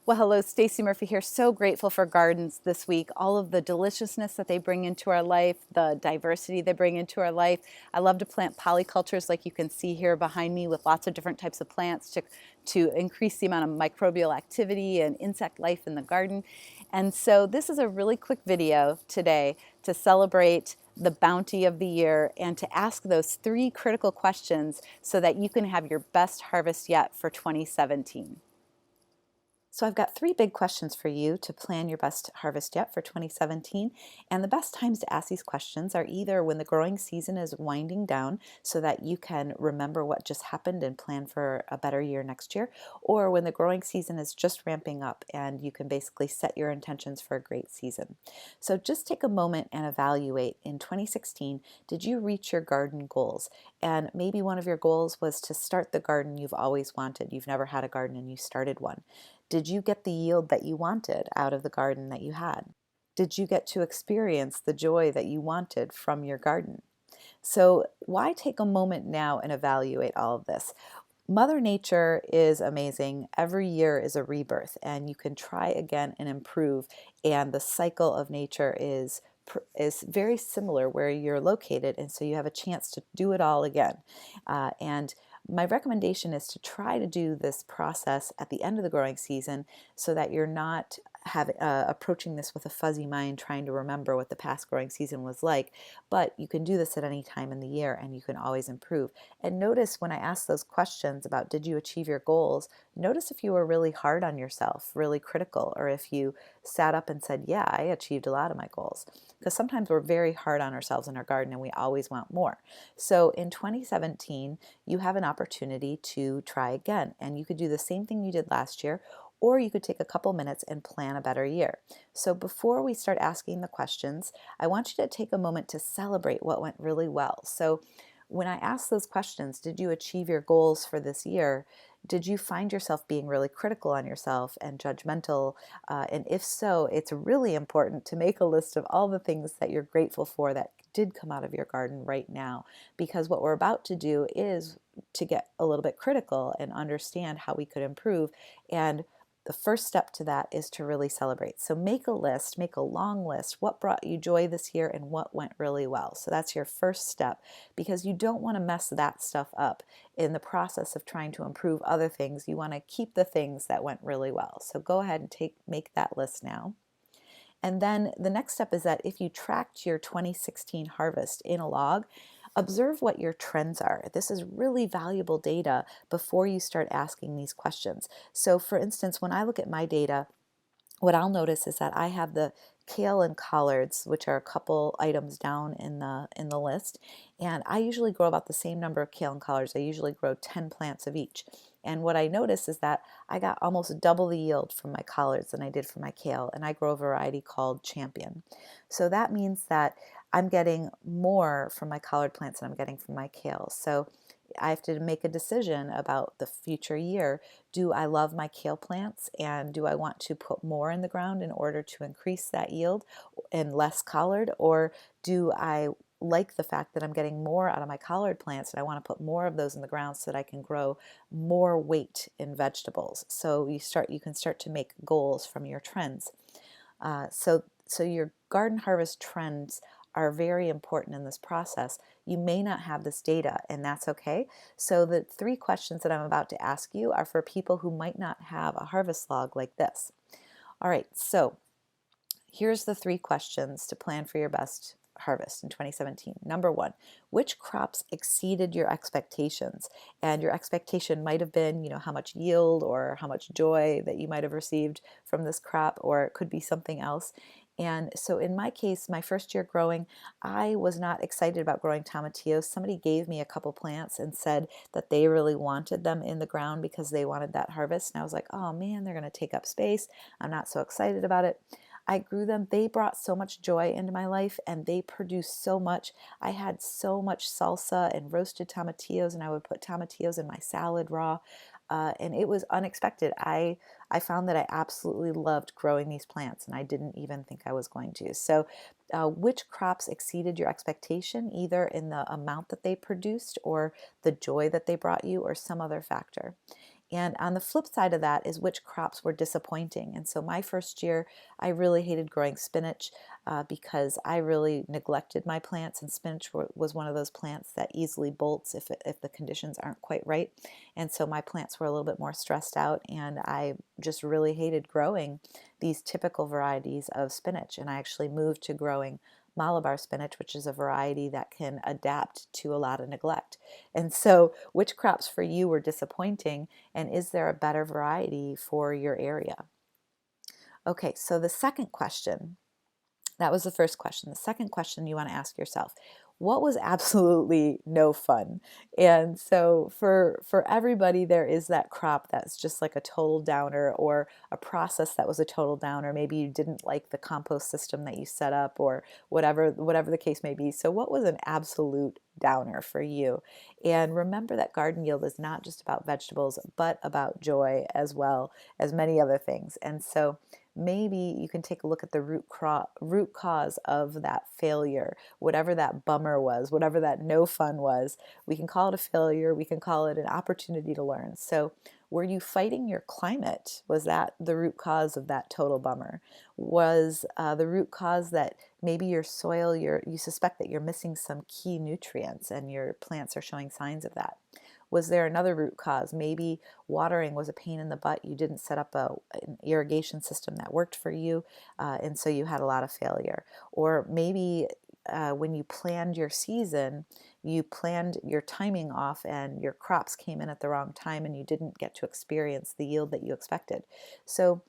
Well, hello, Stacey Murphy here. So grateful for gardens this week. All of the deliciousness that they bring into our life, the diversity they bring into our life. I love to plant polycultures like you can see here behind me with lots of different types of plants to increase the amount of microbial activity and insect life in the garden. And so this is a really quick video today to celebrate the bounty of the year and to ask those three critical questions so that you can have your best harvest yet for 2017. So I've got three big questions for you to plan your best harvest yet for 2017. And the best times to ask these questions are either when the growing season is winding down so that you can remember what just happened and plan for a better year next year, or when the growing season is just ramping up and you can basically set your intentions for a great season. So just take a moment and evaluate in 2016, did you reach your garden goals? And maybe one of your goals was to start the garden you've always wanted. You've never had a garden and you started one. Did you get the yield that you wanted out of the garden that you had? Did you get to experience the joy that you wanted from your garden? So why take a moment now and evaluate all of this? Mother Nature is amazing. Every year is a rebirth, and you can try again and improve. And the cycle of nature is very similar where you're located, and so you have a chance to do it all again. And my recommendation is to try to do this process at the end of the growing season so that you're not approaching this with a fuzzy mind trying to remember what the past growing season was like, but you can do this at any time in the year and you can always improve. And notice when I ask those questions about did you achieve your goals, notice if you were really hard on yourself, really critical, or if you sat up and said, yeah, I achieved a lot of my goals. Because sometimes we're very hard on ourselves in our garden and we always want more. So in 2017, you have an opportunity to try again, and you could do the same thing you did last year, or you could take a couple minutes and plan a better year. So before we start asking the questions, I want you to take a moment to celebrate what went really well. So when I ask those questions, did you achieve your goals for this year? Did you find yourself being really critical on yourself and judgmental? And if so, it's really important to make a list of all the things that you're grateful for that did come out of your garden right now, because what we're about to do is to get a little bit critical and understand how we could improve. And the first step to that is to really celebrate. So make a list, make a long list. What brought you joy this year and what went really well? So that's your first step, because you don't want to mess that stuff up in the process of trying to improve other things. You want to keep the things that went really well. So go ahead and make that list now. And then the next step is that if you tracked your 2016 harvest in a log, observe what your trends are. This is really valuable data before you start asking these questions. So for instance, when I look at my data, what I'll notice is that I have the kale and collards, which are a couple items down in the list, and I usually grow about the same number of kale and collards. I usually grow 10 plants of each. And what I notice is that I got almost double the yield from my collards than I did from my kale, and I grow a variety called Champion. So that means that I'm getting more from my collard plants than I'm getting from my kale. So I have to make a decision about the future year. Do I love my kale plants, and do I want to put more in the ground in order to increase that yield and less collard, or do I like the fact that I'm getting more out of my collard plants and I want to put more of those in the ground so that I can grow more weight in vegetables? So you can start to make goals from your trends. So your garden harvest trends are very important in this process. You may not have this data, and that's okay. So the three questions that I'm about to ask you are for people who might not have a harvest log like this. All right, so here's the three questions to plan for your best harvest in 2017. Number one, which crops exceeded your expectations? And your expectation might have been, how much yield or how much joy that you might have received from this crop, or it could be something else. And so in my case, my first year growing, I was not excited about growing tomatillos. Somebody gave me a couple plants and said that they really wanted them in the ground because they wanted that harvest. And I was like, oh man, they're going to take up space. I'm not so excited about it. I grew them. They brought so much joy into my life, and they produced so much. I had so much salsa and roasted tomatillos, and I would put tomatillos in my salad raw. And it was unexpected. I found that I absolutely loved growing these plants, and I didn't even think I was going to. So which crops exceeded your expectation, either in the amount that they produced or the joy that they brought you or some other factor? And on the flip side of that is which crops were disappointing. And so my first year, I really hated growing spinach because I really neglected my plants, and spinach was one of those plants that easily bolts if the conditions aren't quite right. And so my plants were a little bit more stressed out, and I just really hated growing these typical varieties of spinach. And I actually moved to growing Malabar spinach, which is a variety that can adapt to a lot of neglect. And so, which crops for you were disappointing, and is there a better variety for your area? Okay, so the second question, that was the first question. The second question you want to ask yourself, what was absolutely no fun? And so for everybody, there is that crop that's just like a total downer, or a process that was a total downer. Maybe you didn't like the compost system that you set up, or whatever the case may be. So what was an absolute downer for you? And remember that garden yield is not just about vegetables, but about joy as well as many other things. And so maybe you can take a look at the root cause of that failure, whatever that bummer was, whatever that no fun was. We can call it a failure, we can call it an opportunity to learn. So were you fighting your climate? Was that the root cause of that total bummer? Was the root cause that maybe your soil, you suspect that you're missing some key nutrients and your plants are showing signs of that? Was there another root cause? Maybe watering was a pain in the butt. You didn't set up an irrigation system that worked for you, and so you had a lot of failure. Or maybe when you planned your season, you planned your timing off and your crops came in at the wrong time and you didn't get to experience the yield that you expected. So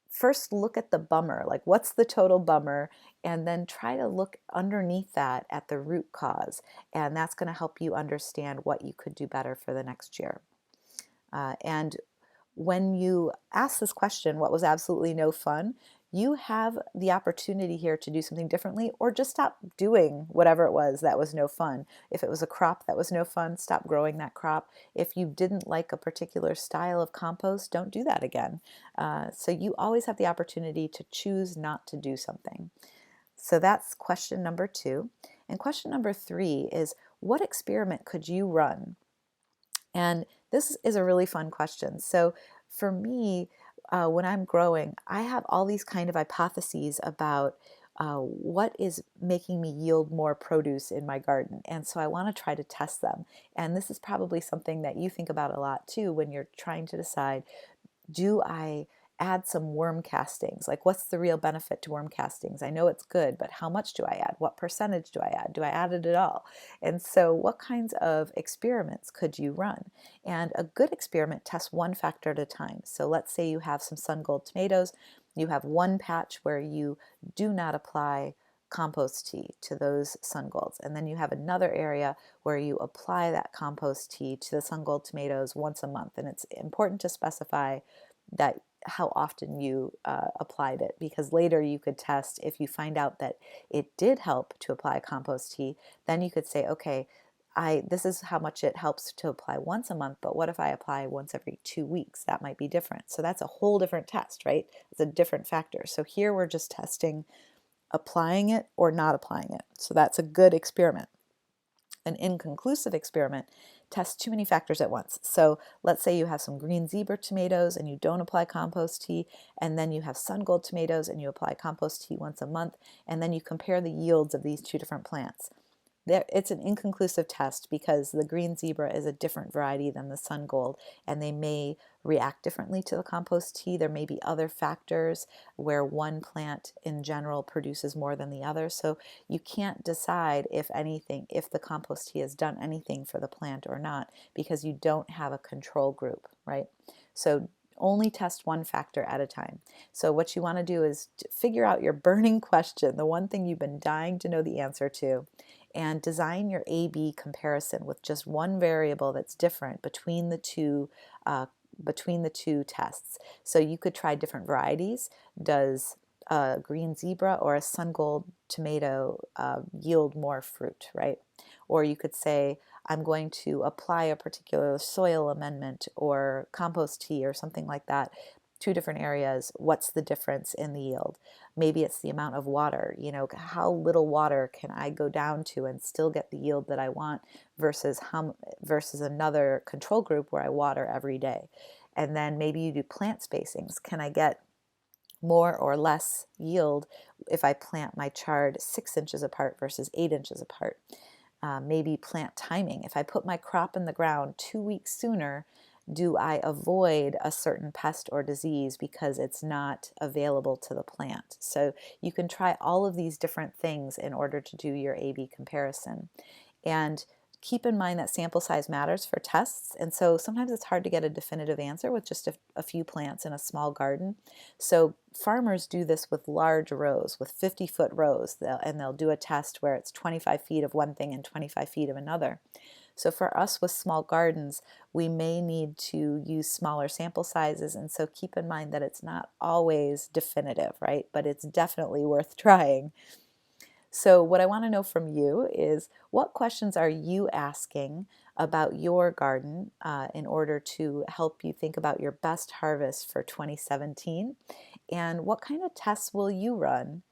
first look at the bummer, like what's the total bummer, and then try to look underneath that at the root cause, and that's going to help you understand what you could do better for the next year. And when you ask this question, what was absolutely no fun, you have the opportunity here to do something differently, or just stop doing whatever it was that was no fun. If it was a crop that was no fun, stop growing that crop. If you didn't like a particular style of compost, don't do that again. So you always have the opportunity to choose not to do something. So that's question number 2. And question number 3 is, what experiment could you run? And this is a really fun question. So for me, when I'm growing, I have all these kind of hypotheses about what is making me yield more produce in my garden. And so I want to try to test them. And this is probably something that you think about a lot too when you're trying to decide, do I add some worm castings? Like, what's the real benefit to worm castings? I know it's good, but how much do I add? What percentage do I add? Do I add it at all? And so what kinds of experiments could you run? And a good experiment tests one factor at a time. So let's say you have some sun gold tomatoes. You have one patch where you do not apply compost tea to those sun golds, and then you have another area where you apply that compost tea to the sun gold tomatoes once a month. And it's important to specify that how often you applied it, because later you could test. If you find out that it did help to apply compost tea, then you could say, okay, this is how much it helps to apply once a month, but what if I apply once every 2 weeks? That might be different. So that's a whole different test, right? It's a different factor. So here we're just testing applying it or not applying it. So that's a good experiment. An inconclusive experiment tests too many factors at once. So let's say you have some green zebra tomatoes and you don't apply compost tea, and then you have sun gold tomatoes and you apply compost tea once a month, and then you compare the yields of these two different plants. It's an inconclusive test because the green zebra is a different variety than the sun gold, and they may react differently to the compost tea. There may be other factors where one plant in general produces more than the other. So you can't decide if the compost tea has done anything for the plant or not, because you don't have a control group, right? So only test one factor at a time. So what you want to do is figure out your burning question, the one thing you've been dying to know the answer to, and design your A/B comparison with just one variable that's different between the two tests. So you could try different varieties. Does a green zebra or a sun gold tomato yield more fruit, right? Or you could say, I'm going to apply a particular soil amendment or compost tea or something like that two different areas, what's the difference in the yield? Maybe it's the amount of water, how little water can I go down to and still get the yield that I want versus another control group where I water every day. And then maybe you do plant spacings. Can I get more or less yield if I plant my chard 6 inches apart versus 8 inches apart? Maybe plant timing. If I put my crop in the ground 2 weeks sooner, do I avoid a certain pest or disease because it's not available to the plant? So you can try all of these different things in order to do your A/B comparison. And keep in mind that sample size matters for tests. And so sometimes it's hard to get a definitive answer with just a few plants in a small garden. So farmers do this with large rows, with 50-foot rows, and they'll do a test where it's 25 feet of one thing and 25 feet of another. So for us with small gardens, we may need to use smaller sample sizes. And so keep in mind that it's not always definitive, right? But it's definitely worth trying. So what I want to know from you is, what questions are you asking about your garden in order to help you think about your best harvest for 2017? And what kind of tests will you run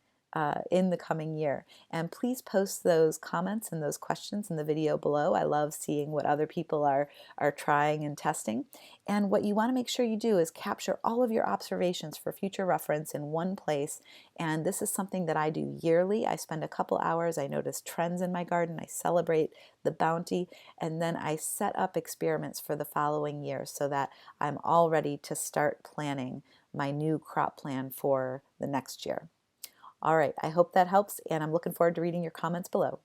in the coming year? And please post those comments and those questions in the video below. I love seeing what other people are trying and testing. And what you want to make sure you do is capture all of your observations for future reference in one place. And this is something that I do yearly. I spend a couple hours, I notice trends in my garden, I celebrate the bounty, and then I set up experiments for the following year so that I'm all ready to start planning my new crop plan for the next year. All right, I hope that helps, and I'm looking forward to reading your comments below.